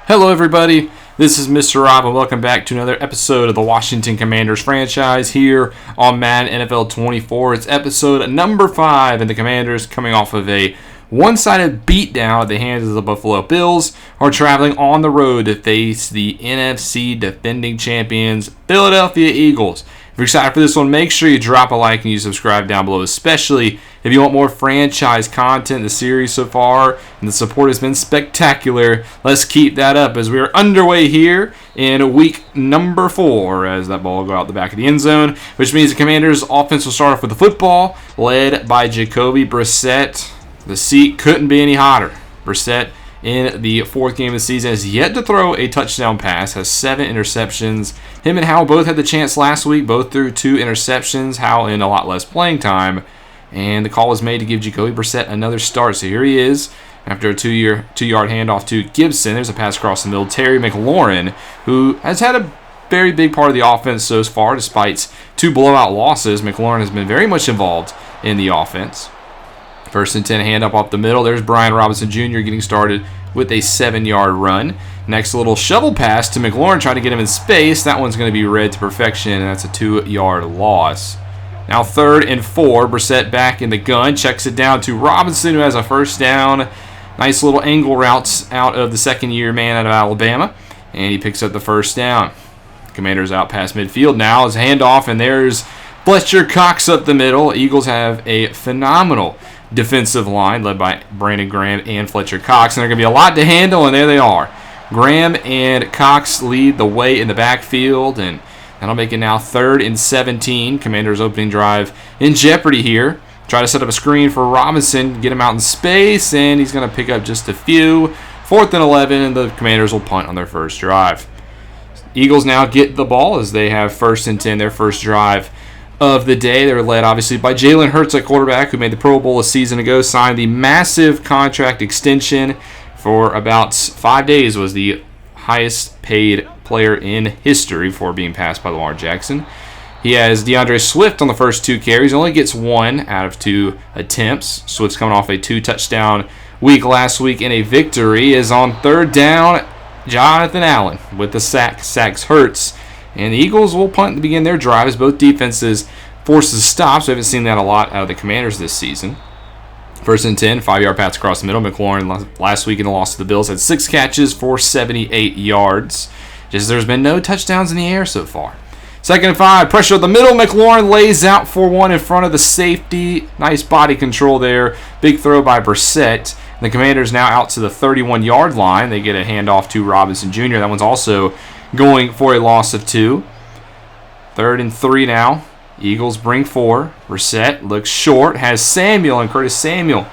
Hello everybody, this is Mr. Rob and welcome back to another episode of the Washington Commanders franchise here on Madden NFL 24. It's episode number 5 and the Commanders, coming off of a one-sided beatdown at the hands of the Buffalo Bills, are traveling on the road to face the NFC defending champions Philadelphia Eagles. If you're excited for this one, make sure you drop a like and you subscribe down below, especially if you want more franchise content in the series so far, and the support has been spectacular. Let's keep that up as we are underway here in week number 4 as that ball will go out the back of the end zone, which means the Commanders' offense will start off with the football, led by Jacoby Brissett. The seat couldn't be any hotter. Brissett, in the 4th game of the season, has yet to throw a touchdown pass, has 7 interceptions. Him and Howell both had the chance last week, both threw 2 interceptions, Howell in a lot less playing time. And the call was made to give Jacoby Brissett another start. So here he is after a 2-yard handoff to Gibson. There's a pass across the middle. Terry McLaurin, who has had a very big part of the offense so far, despite 2 blowout losses. McLaurin has been very much involved in the offense. 1st and 10, handoff off the middle. There's Brian Robinson Jr. getting started with a 7-yard run. Next, a little shovel pass to McLaurin, trying to get him in space. That one's going to be read to perfection, and that's a 2-yard loss. Now 3rd and 4, Brissett back in the gun, checks it down to Robinson, who has a first down. Nice little angle routes out of the second-year man out of Alabama, and he picks up the first down. Commanders out past midfield now as a handoff, and there's Fletcher Cox up the middle. Eagles have a phenomenal defensive line led by Brandon Graham and Fletcher Cox, and they're going to be a lot to handle, and there they are. Graham and Cox lead the way in the backfield, and that'll make it now 3rd and 17. Commanders' opening drive in jeopardy here. Try to set up a screen for Robinson, get him out in space, and he's going to pick up just a few. 4th and 11, and the Commanders will punt on their first drive. Eagles now get the ball as they have 1st and 10, their first drive of the day. They're led obviously by Jalen Hurts at quarterback, who made the Pro Bowl a season ago, signed the massive contract extension for about 5 days, was the highest paid player in history before being passed by Lamar Jackson. He has DeAndre Swift on the first 2 carries, only gets 1 out of 2 attempts. Swift's coming off a 2-touchdown week last week in a victory. Is on 3rd down, Jonathan Allen with the sacks Hurts. And the Eagles will punt to begin their drive as both defenses forces stops. We haven't seen that a lot out of the Commanders this season. 1st and 10, 5-yard pass across the middle. McLaurin last week in the loss to the Bills had 6 catches for 78 yards. Just there's been no touchdowns in the air so far. 2nd and 5, pressure at the middle. McLaurin lays out for 1 in front of the safety. Nice body control there. Big throw by Brissett. The Commanders now out to the 31-yard line. They get a handoff to Robinson Jr. That one's also going for a loss of 2. 3rd and 3 now. Eagles bring 4. Brissett looks short, has Samuel, and Curtis Samuel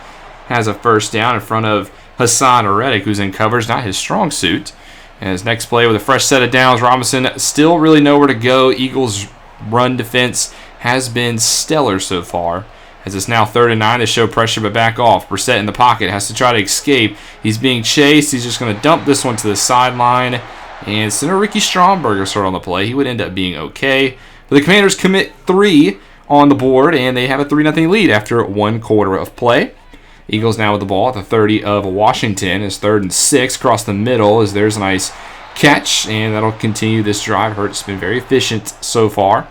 has a first down in front of Hassan Reddick, who's in coverage, not his strong suit. And his next play with a fresh set of downs, Robinson still really nowhere to go. Eagles' run defense has been stellar so far. As it's now 3rd and 9, they show pressure but back off. Brissett in the pocket has to try to escape. He's being chased. He's just going to dump this one to the sideline. And center Ricky Stromberger sort of on the play. He would end up being okay. But the Commanders commit 3 on the board, and they have a 3-0 lead after 1 quarter of play. Eagles now with the ball at the 30 of Washington. It's 3rd and 6 across the middle as there's a nice catch, and that'll continue this drive. Hurts has been very efficient so far.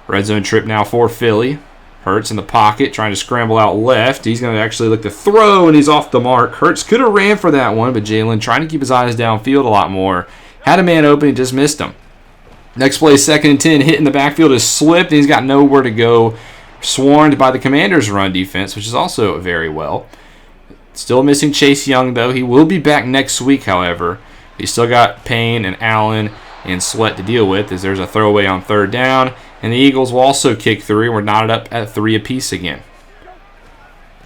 Red zone trip now for Philly. Hurts in the pocket, trying to scramble out left. He's going to actually look to throw, and he's off the mark. Hurts could have ran for that one, but Jalen trying to keep his eyes downfield a lot more. Had a man open, he just missed him. Next play, 2nd and 10, hit in the backfield is slipped, and he's got nowhere to go. Swarmed by the Commanders' run defense, which is also very well. Still missing Chase Young, though. He will be back next week, however. He's still got Payne and Allen and Sweat to deal with as there's a throwaway on 3rd down. And the Eagles will also kick 3. We're knotted up at 3 apiece again.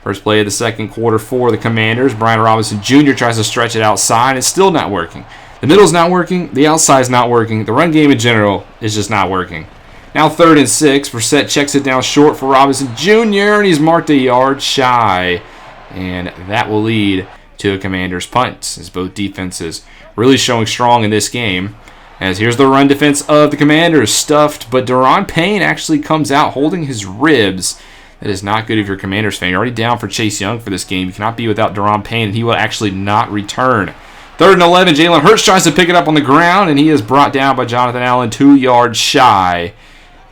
First play of the second quarter for the Commanders. Brian Robinson Jr. tries to stretch it outside. It's still not working. The middle's not working. The outside's not working. The run game in general is just not working. Now 3rd and 6. Brissett checks it down short for Robinson Jr. And he's marked a yard shy. And that will lead to a Commanders punt as both defenses really showing strong in this game. As here's the run defense of the Commanders, stuffed, but Daron Payne actually comes out holding his ribs. That is not good if you're a Commanders fan. You're already down for Chase Young for this game. You cannot be without Daron Payne, and he will actually not return 3rd and 11, Jalen Hurts tries to pick it up on the ground, and he is brought down by Jonathan Allen 2 yards shy.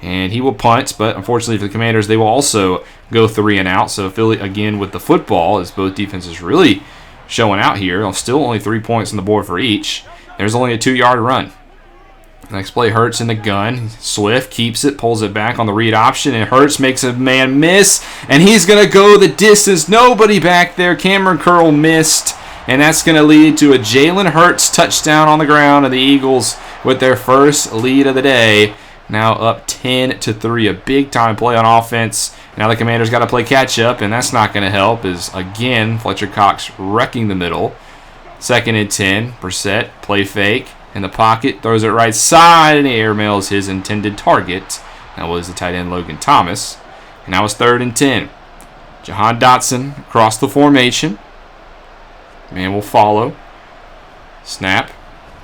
And he will punt, but unfortunately for the Commanders, they will also go 3 and out. So Philly again with the football, as both defenses really showing out here. Still only 3 points on the board for each. There's only a 2-yard run. Next play, Hurts in the gun. Swift keeps it, pulls it back on the read option, and Hurts makes a man miss, and he's going to go the distance. Nobody back there. Cameron Curl missed, and that's going to lead to a Jalen Hurts touchdown on the ground, and the Eagles with their first lead of the day. Now up 10-3, a big-time play on offense. Now the Commanders got to play catch-up, and that's not going to help, as, again, Fletcher Cox wrecking the middle. 2nd and 10, Brissett, play fake. In the pocket, throws it right side, and he airmails his intended target. That was the tight end Logan Thomas. And now it's 3rd and 10. Jahan Dotson across the formation. Man will follow. Snap.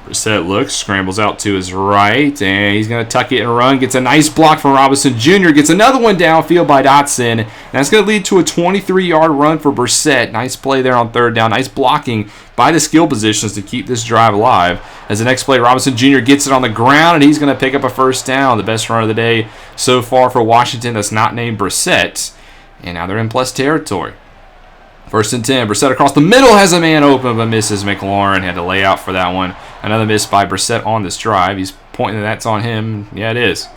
Brissett looks, scrambles out to his right, and he's going to tuck it and run. Gets a nice block from Robinson Jr. Gets another one downfield by Dotson. And that's going to lead to a 23-yard run for Brissett. Nice play there on 3rd down. Nice blocking by the skill positions to keep this drive alive. As the next play, Robinson Jr. gets it on the ground, and he's going to pick up a 1st down. The best run of the day so far for Washington that's not named Brissett. And now they're in plus territory. 1st and 10. Brissett across the middle has a man open, but misses McLaurin. Had to lay out for that one. Another miss by Brissett on this drive. He's pointing that's on him. Yeah, it is.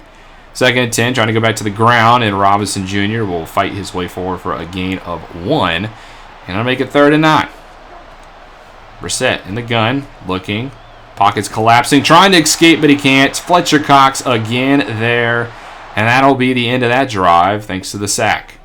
2nd and 10. Trying to go back to the ground, and Robinson Jr. will fight his way forward for a gain of 1. And it'll make it 3rd and 9. Brissett in the gun, looking. Pockets collapsing, trying to escape, but he can't. Fletcher Cox again there. And that'll be the end of that drive, thanks to the sack.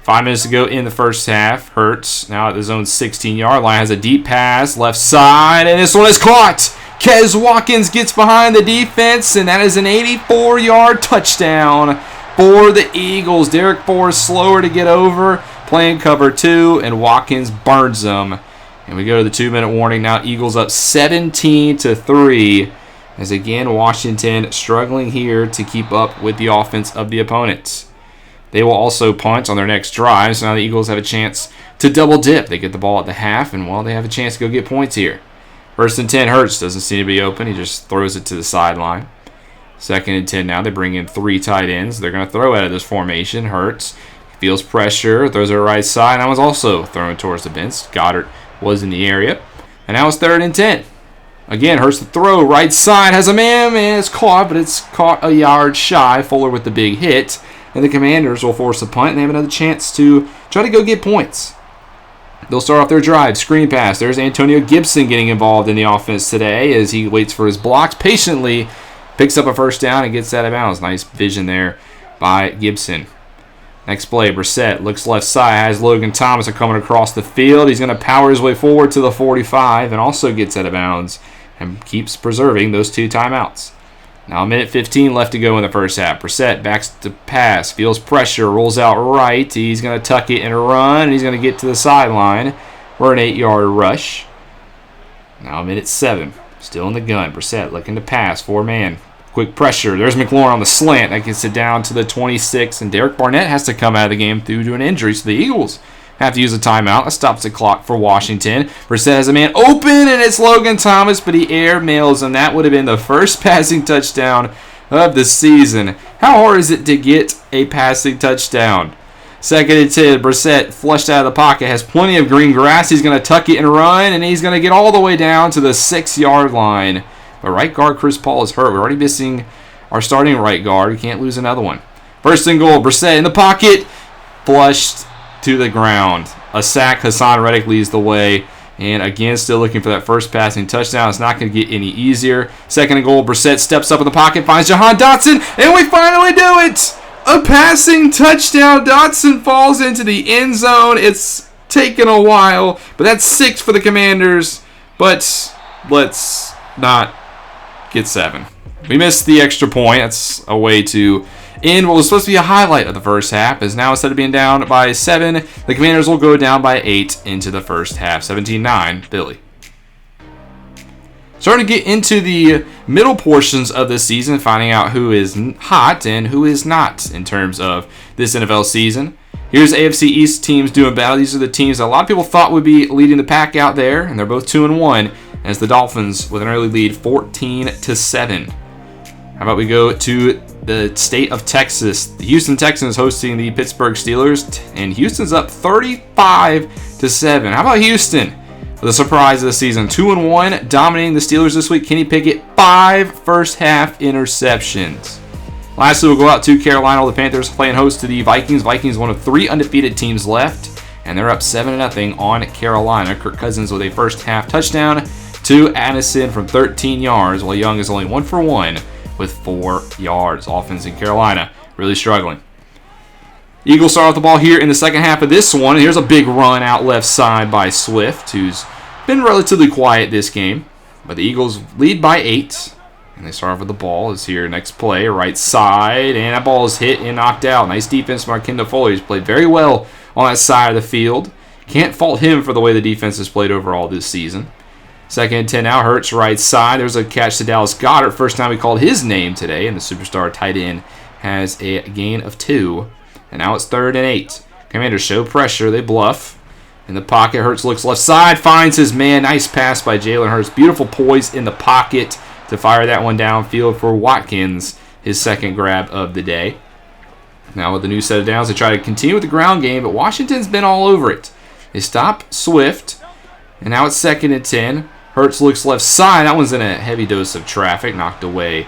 5 minutes to go in the first half. Hurts now at his own 16-yard line. Has a deep pass, left side, and this one is caught. Kez Watkins gets behind the defense, and that is an 84-yard touchdown for the Eagles. Derek Forrest slower to get over, playing cover 2, and Watkins burns them. And we go to the 2-minute warning now. Eagles up 17-3. As again, Washington struggling here to keep up with the offense of the opponents. They will also punt on their next drive, so now the Eagles have a chance to double dip. They get the ball at the half, and well, they have a chance to go get points here. 1st and 10, Hurts doesn't seem to be open. He just throws it to the sideline. 2nd and 10 now. They bring in 3 tight ends. They're going to throw out of this formation. Hurts feels pressure, throws it right side. That was also thrown towards the bench. Goddard was in the area. And now it's 3rd and 10. Again, Hurts the throw, right side, has a man, and it's caught, but it's caught a yard shy. Fuller with the big hit. And the Commanders will force a punt, and they have another chance to try to go get points. They'll start off their drive. Screen pass. There's Antonio Gibson getting involved in the offense today as he waits for his blocks patiently, picks up a 1st down, and gets out of bounds. Nice vision there by Gibson. Next play, Brissett looks left side, has Logan Thomas coming across the field. He's going to power his way forward to the 45 and also gets out of bounds and keeps preserving those 2 timeouts. Now 1:15 left to go in the first half. Brissett backs to pass, feels pressure, rolls out right. He's going to tuck it and run, and he's going to get to the sideline for an 8-yard rush. Now 1:07, still in the gun. Brissett looking to pass, 4-man. Quick pressure. There's McLaurin on the slant. That gets it down to the 26, and Derek Barnett has to come out of the game due to an injury, so the Eagles have to use a timeout. That stops the clock for Washington. Brissett has a man open, and it's Logan Thomas, but he air mails him. That would have been the first passing touchdown of the season. How hard is it to get a passing touchdown? 2nd and 10. Brissett flushed out of the pocket, has plenty of green grass. He's going to tuck it and run, and he's going to get all the way down to the 6-yard line. But right guard Chris Paul is hurt. We're already missing our starting right guard. We can't lose another one. 1st and goal. Brissett in the pocket, flushed to the ground. A sack. Hassan Reddick leads the way. And again, still looking for that first passing touchdown. It's not going to get any easier. 2nd and goal. Brissett steps up in the pocket, finds Jahan Dotson, and we finally do it! A passing touchdown. Dotson falls into the end zone. It's taken a while, but that's 6 for the Commanders. But let's not get 7. We missed the extra point. That's a way to end what was supposed to be a highlight of the first half, as now instead of being down by 7, the Commanders will go down by 8 into the first half. 17-9, Philly. Starting to get into the middle portions of the season, finding out who is hot and who is not in terms of this NFL season. Here's AFC East teams doing battle. These are the teams that a lot of people thought would be leading the pack out there, and they're both 2-1. as the Dolphins with an early lead 14-7. How about we go to the state of Texas? The Houston Texans hosting the Pittsburgh Steelers, and Houston's up 35-7. How about Houston? The surprise of the season, 2-1, dominating the Steelers this week. Kenny Pickett, 5 first-half interceptions. Lastly, we'll go out to Carolina. The Panthers playing host to the Vikings. Vikings, one of 3 undefeated teams left, and they're up 7-0 on Carolina. Kirk Cousins with a first-half touchdown to Addison from 13 yards, while Young is only 1 for 1 with 4 yards. Offense in Carolina really struggling. Eagles start off the ball here in the second half of this one. Here's a big run out left side by Swift, who's been relatively quiet this game. But the Eagles lead by 8. And they start off with the ball. Is here next play, right side. And that ball is hit and knocked out. Nice defense by Kendall Fuller. He's played very well on that side of the field. Can't fault him for the way the defense has played overall this season. Second and 10 now. Hurts right side. There's a catch to Dallas Goedert. First time we called his name today. And the superstar tight end has a gain of 2. And now it's 3rd and 8. Commanders show pressure. They bluff. In the pocket, Hurts looks left side. Finds his man. Nice pass by Jalen Hurts. Beautiful poise in the pocket to fire that one downfield for Watkins. His second grab of the day. Now with the new set of downs, they try to continue with the ground game. But Washington's been all over it. They stop Swift. And now it's 2nd and 10. Hurts looks left side. That one's in a heavy dose of traffic. Knocked away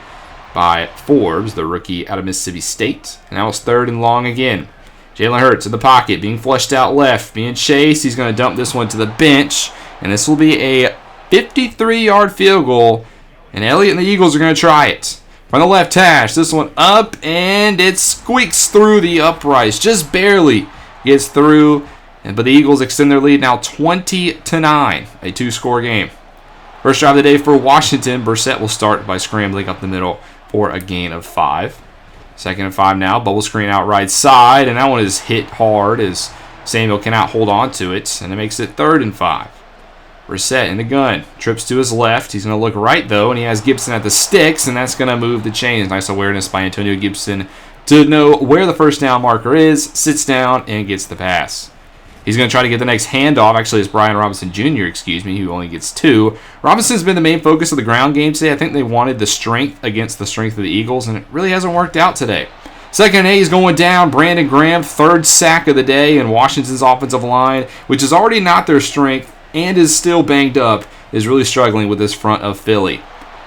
by Forbes, the rookie out of Mississippi State. And now it's 3rd and long again. Jalen Hurts in the pocket, being flushed out left, being chased. He's going to dump this one to the bench. And this will be a 53-yard field goal. And Elliott and the Eagles are going to try it. From the left hash, this one up, and it squeaks through the uprights. Just barely gets through. But the Eagles extend their lead now 20-9. A 2-score game. First drive of the day for Washington. Brissett will start by scrambling up the middle for a gain of 5. 2nd and 5 now. Bubble screen out right side. And that one is hit hard as Samuel cannot hold on to it. And it makes it 3rd and 5. Brissett in the gun. Trips to his left. He's going to look right, though. And he has Gibson at the sticks. And that's going to move the chains. Nice awareness by Antonio Gibson to know where the first down marker is. Sits down and gets the pass. He's going to try to get the next handoff. Actually, it's Brian Robinson Jr., who only gets 2. Robinson's been the main focus of the ground game today. I think they wanted the strength against the strength of the Eagles, and it really hasn't worked out today. 2nd and 8 is going down. Brandon Graham, 3rd sack of the day, and Washington's offensive line, which is already not their strength and is still banged up, is really struggling with this front of Philly.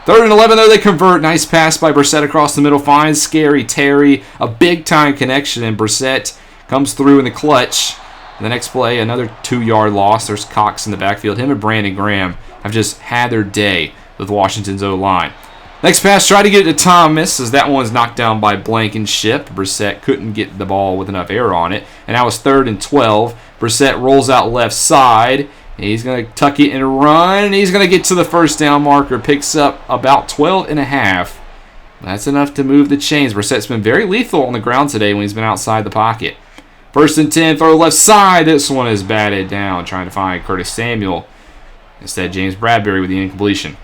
3rd and 11, though, they convert. Nice pass by Brissett across the middle. Finds Scary Terry. A big-time connection, and Brissett comes through in the clutch. The next play, another 2-yard loss. There's Cox in the backfield. Him and Brandon Graham have just had their day with Washington's O-line. Next pass, try to get it to Thomas as that one's knocked down by Blankenship. Brissett couldn't get the ball with enough air on it. And now it's 3rd and 12. Brissett rolls out left side. And he's going to tuck it and run. And he's going to get to the first down marker. Picks up about 12 and a half. That's enough to move the chains. Brissett's been very lethal on the ground today when he's been outside the pocket. 1st and 10, throw left side. This one is batted down, trying to find Curtis Samuel. Instead, James Bradbury with the incompletion.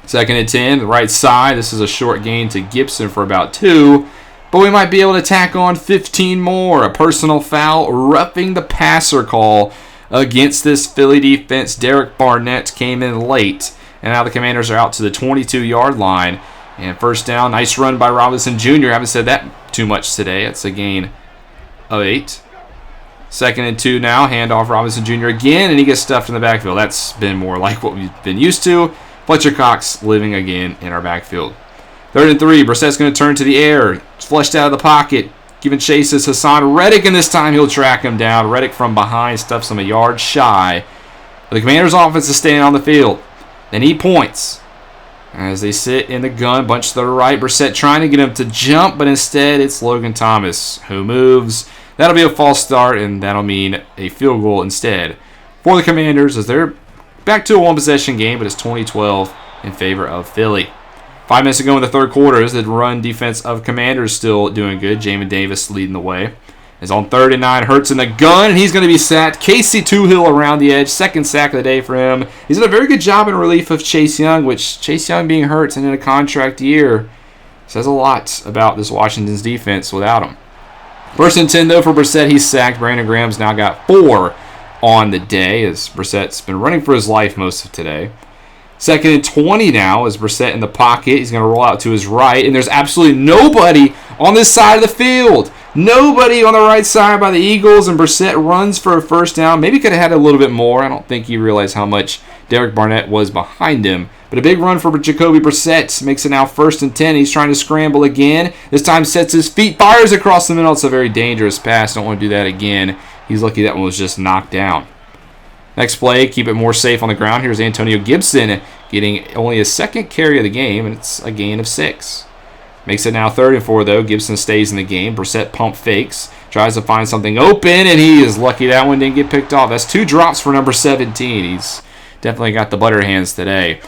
2nd and 10, the right side. This is a short gain to Gibson for about 2. But we might be able to tack on 15 more. A personal foul, roughing the passer call against this Philly defense. Derek Barnett came in late. And now the Commanders are out to the 22-yard line. And first down, nice run by Robinson Jr. I haven't said that too much today. It's a gain of 8. 2nd and 2 now. Handoff Robinson Jr. again, and he gets stuffed in the backfield. That's been more like what we've been used to. Fletcher Cox living again in our backfield. 3rd and 3. Brissett's going to turn to the air. It's flushed out of the pocket. Giving chase is Hassan Reddick, and this time he'll track him down. Reddick from behind stuffs him a yard shy. But the Commanders' offense is staying on the field. They need points. As they sit in the gun, bunch to the right. Brissett trying to get him to jump, but instead it's Logan Thomas who moves. That'll be a false start, and that'll mean a field goal instead for the Commanders as they're back to a one-possession game, but it's 20-12 in favor of Philly. 5 minutes to go in the 3rd quarter. Is the run defense of Commanders still doing good? Jamin Davis leading the way. Is on 3rd and 9. Hurts in the gun, and he's going to be sacked. Casey Toohill around the edge. 2nd sack of the day for him. He's done a very good job in relief of Chase Young, which Chase Young being hurt and in a contract year says a lot about this Washington's defense without him. 1st and 10, though, for Brissett. He's sacked. Brandon Graham's now got 4 on the day as Brissett's been running for his life most of today. Second and 20 now as Brissett in the pocket. He's going to roll out to his right, and there's absolutely nobody on this side of the field. Nobody on the right side by the Eagles, and Brissett runs for a first down. Maybe could have had a little bit more. I don't think he realized how much Derek Barnett was behind him. But a big run for Jacoby Brissett makes it now 1st and 10. He's trying to scramble again. This time sets his feet, fires across the middle. It's a very dangerous pass. Don't want to do that again. He's lucky that one was just knocked down. Next play, keep it more safe on the ground. Here's Antonio Gibson getting only a second carry of the game, and it's a gain of 6. Makes it now 3rd and 4, though. Gibson stays in the game. Brissett pump fakes. Tries to find something open, and he is lucky that one didn't get picked off. That's 2 drops for number 17. He's definitely got the butter hands today.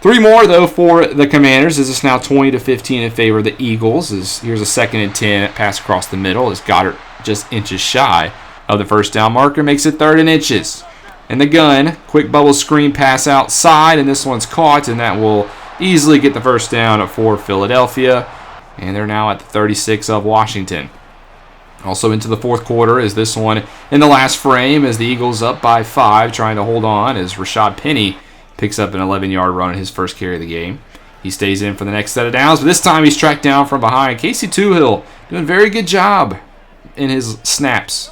3 more, though, for the Commanders. This is now 20-15 in favor of the Eagles. Here's a 2nd and 10 pass across the middle as Goddard just inches shy of the first down marker. Makes it 3rd and inches. And the gun, quick bubble screen pass outside, and this one's caught, and that will easily get the first down for Philadelphia. And they're now at the 36 of Washington. Also into the fourth quarter is this one in the last frame as the Eagles up by 5, trying to hold on as Rashad Penny picks up an 11-yard run in his first carry of the game. He stays in for the next set of downs, but this time he's tracked down from behind. Casey Toohill doing a very good job in his snaps.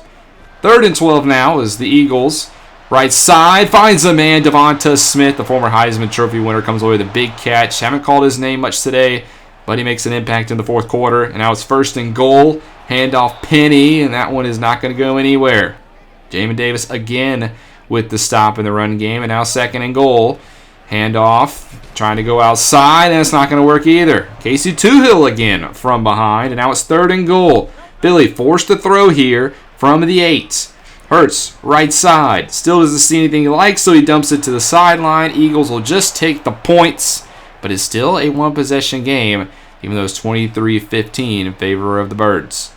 3rd and 12 now as the Eagles right side finds a man. Devonta Smith, the former Heisman Trophy winner, comes away with a big catch. Haven't called his name much today, but he makes an impact in the fourth quarter. And now it's 1st and goal. Handoff Penny, and that one is not going to go anywhere. Jamin Davis again with the stop in the run game, and now 2nd and goal. Handoff, trying to go outside, and it's not going to work either. Casey Toohill again from behind, and now it's 3rd and goal. Philly forced to throw here from the 8. Hurts, right side. Still doesn't see anything he likes, so he dumps it to the sideline. Eagles will just take the points, but it's still a one-possession game, even though it's 23-15 in favor of the Birds.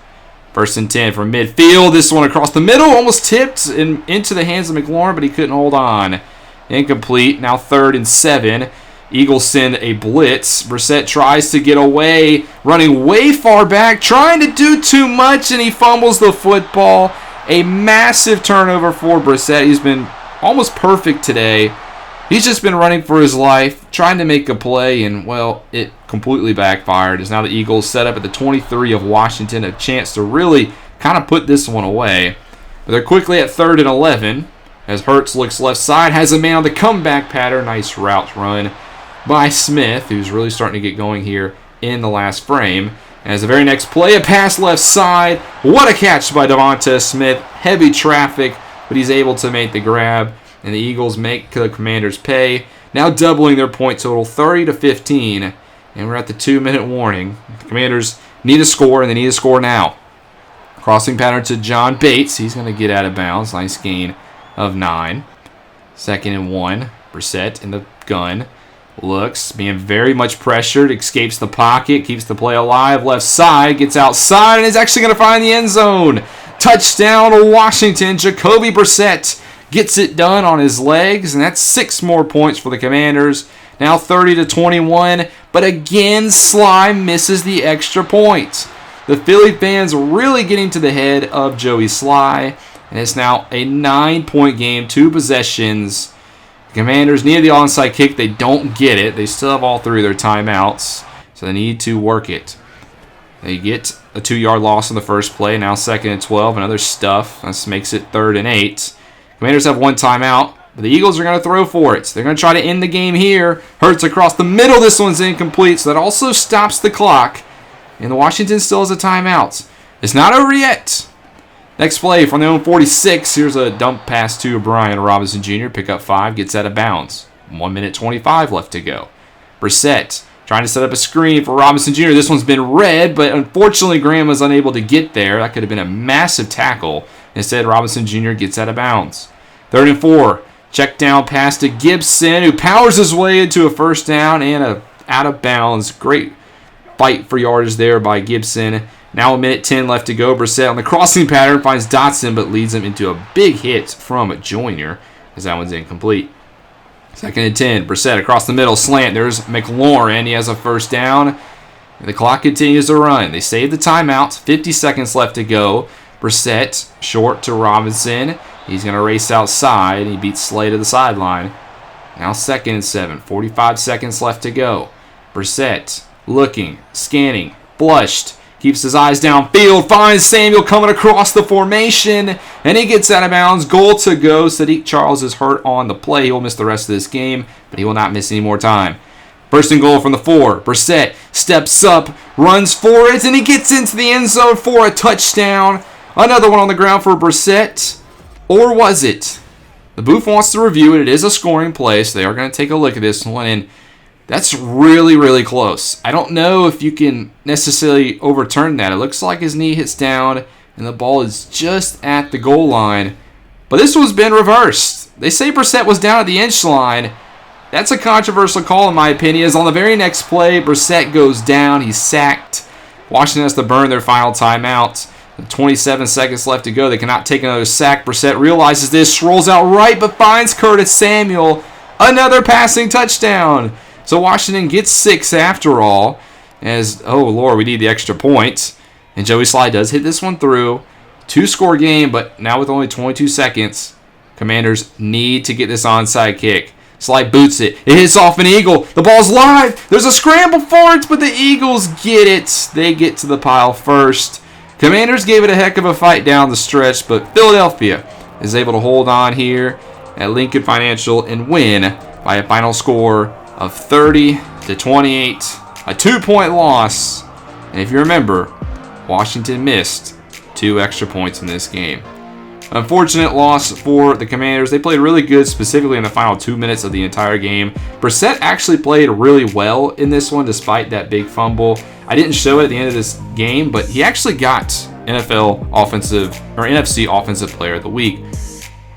1st and 10 from midfield. This one across the middle, almost tipped into the hands of McLaurin, but he couldn't hold on. Incomplete. Now 3rd and 7. Eagles send a blitz. Brissett tries to get away, running way far back, trying to do too much, and he fumbles the football. A massive turnover for Brissett. He's been almost perfect today. He's just been running for his life, trying to make a play, and, well, it completely backfired. As now the Eagles set up at the 23 of Washington, a chance to really kind of put this one away. But they're quickly at 3rd and 11 as Hurts looks left side, has a man on the comeback pattern. Nice route run by Smith, who's really starting to get going here in the last frame. As the very next play, a pass left side. What a catch by Devonta Smith. Heavy traffic, but he's able to make the grab. And the Eagles make the Commanders pay. Now doubling their point total, 30-15. And we're at the 2-minute warning. The Commanders need a score, and they need a score now. Crossing pattern to John Bates. He's going to get out of bounds. Nice gain of 9. 2nd and 1. Brissett in the gun. Looks, being very much pressured, escapes the pocket, keeps the play alive, left side, gets outside, and is actually going to find the end zone. Touchdown, Washington. Jacoby Brissett gets it done on his legs, and that's 6 more points for the Commanders. Now 30-21, but again, Sly misses the extra point. The Philly fans really getting to the head of Joey Sly, and it's now a 9-point game, 2 possessions. The Commanders needed the onside kick. They don't get it. They still have all 3 of their timeouts, so they need to work it. They get a 2-yard loss on the first play. Now 2nd and 12, another stuff. This makes it 3rd and 8. Commanders have 1 timeout, but the Eagles are going to throw for it. They're going to try to end the game here. Hurts across the middle. This one's incomplete, so that also stops the clock. And the Washington still has a timeout. It's not over yet. Next play from their own 46. Here's a dump pass to Brian Robinson Jr. Pick up 5, gets out of bounds. 1:25 left to go. Brissett trying to set up a screen for Robinson Jr. This one's been read, but unfortunately Graham was unable to get there. That could have been a massive tackle. Instead, Robinson Jr. gets out of bounds. 3rd and 4. Check down pass to Gibson, who powers his way into a first down and a out of bounds. Great fight for yardage there by Gibson. Now 1:10 left to go. Brissett on the crossing pattern finds Dotson, but leads him into a big hit from Joyner as that one's incomplete. 2nd and 10. Brissett across the middle. Slant. There's McLaurin. He has a first down. And the clock continues to run. They save the timeout. 50 seconds left to go. Brissett short to Robinson. He's going to race outside. He beats Slay to the sideline. Now 2nd and 7. 45 seconds left to go. Brissett looking, scanning, flushed. Keeps his eyes downfield, finds Samuel coming across the formation, and he gets out of bounds. Goal to go. Sadiq Charles is hurt on the play. He will miss the rest of this game, but he will not miss any more time. 1st and goal from the 4. Brissett steps up, runs for it, and he gets into the end zone for a touchdown. Another one on the ground for Brissett. Or was it? The booth wants to review it. It is a scoring play, so they are going to take a look at this one, and that's really, really close. I don't know if you can necessarily overturn that. It looks like his knee hits down and the ball is just at the goal line. But this one's been reversed. They say Brissett was down at the inch line. That's a controversial call in my opinion, as on the very next play, Brissett goes down. He's sacked. Washington has to burn their final timeout. 27 seconds left to go. They cannot take another sack. Brissett realizes this, rolls out right, but finds Curtis Samuel. Another passing touchdown. So Washington gets 6 after all, as, oh Lord, we need the extra points. And Joey Sly does hit this one through. 2-score game, but now with only 22 seconds, Commanders need to get this onside kick. Sly boots it. It hits off an Eagle. The ball's live. There's a scramble for it, but the Eagles get it. They get to the pile first. Commanders gave it a heck of a fight down the stretch, but Philadelphia is able to hold on here at Lincoln Financial and win by a final score of 30-28, a 2-point loss. And if you remember, Washington missed 2 extra points in this game. Unfortunate loss for the Commanders. They played really good, specifically in the final 2 minutes of the entire game. Brissett actually played really well in this one, despite that big fumble. I didn't show it at the end of this game, but he actually got NFC Offensive Player of the Week.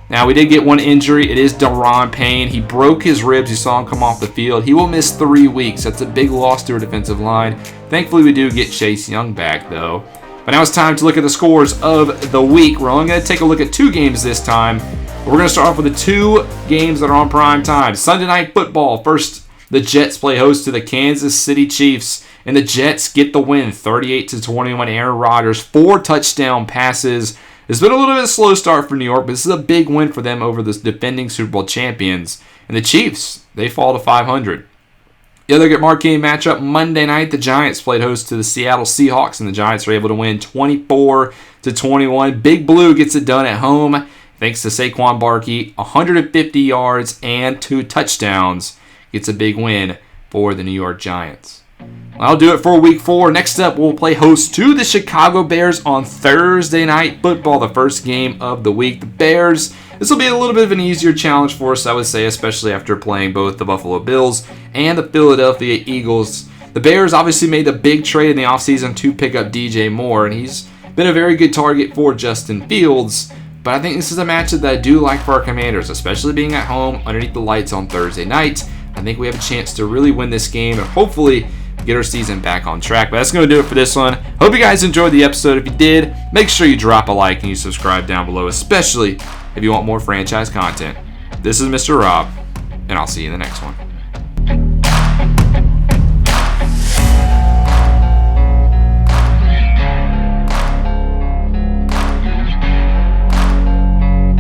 Now, we did get one injury. It is Daron Payne. He broke his ribs. You saw him come off the field. He will miss 3 weeks. That's a big loss to our defensive line. Thankfully, we do get Chase Young back, though. But now it's time to look at the scores of the week. We're only going to take a look at 2 games this time. We're going to start off with the 2 games that are on prime time. Sunday Night Football. First, the Jets play host to the Kansas City Chiefs. And the Jets get the win, 38-21. Aaron Rodgers, 4 touchdown passes. It's been a little bit of a slow start for New York, but this is a big win for them over the defending Super Bowl champions. And the Chiefs, they fall to 500. The other marquee matchup, Monday night, the Giants played host to the Seattle Seahawks, and the Giants are able to win 24-21. Big Blue gets it done at home, thanks to Saquon Barkley, 150 yards and 2 touchdowns. Gets a big win for the New York Giants. I'll do it for week 4. Next up, we'll play host to the Chicago Bears on Thursday Night Football, the first game of the week. The Bears, this will be a little bit of an easier challenge for us, I would say, especially after playing both the Buffalo Bills and the Philadelphia Eagles. The Bears obviously made the big trade in the offseason to pick up DJ Moore, and he's been a very good target for Justin Fields. But I think this is a matchup that I do like for our Commanders, especially being at home underneath the lights on Thursday night. I think we have a chance to really win this game and hopefully get our season back on track. But that's going to do it for this one. Hope you guys enjoyed the episode. If you did, make sure you drop a like and you subscribe down below, especially if you want more franchise content. This is Mr. Rob, and I'll see you in the next one.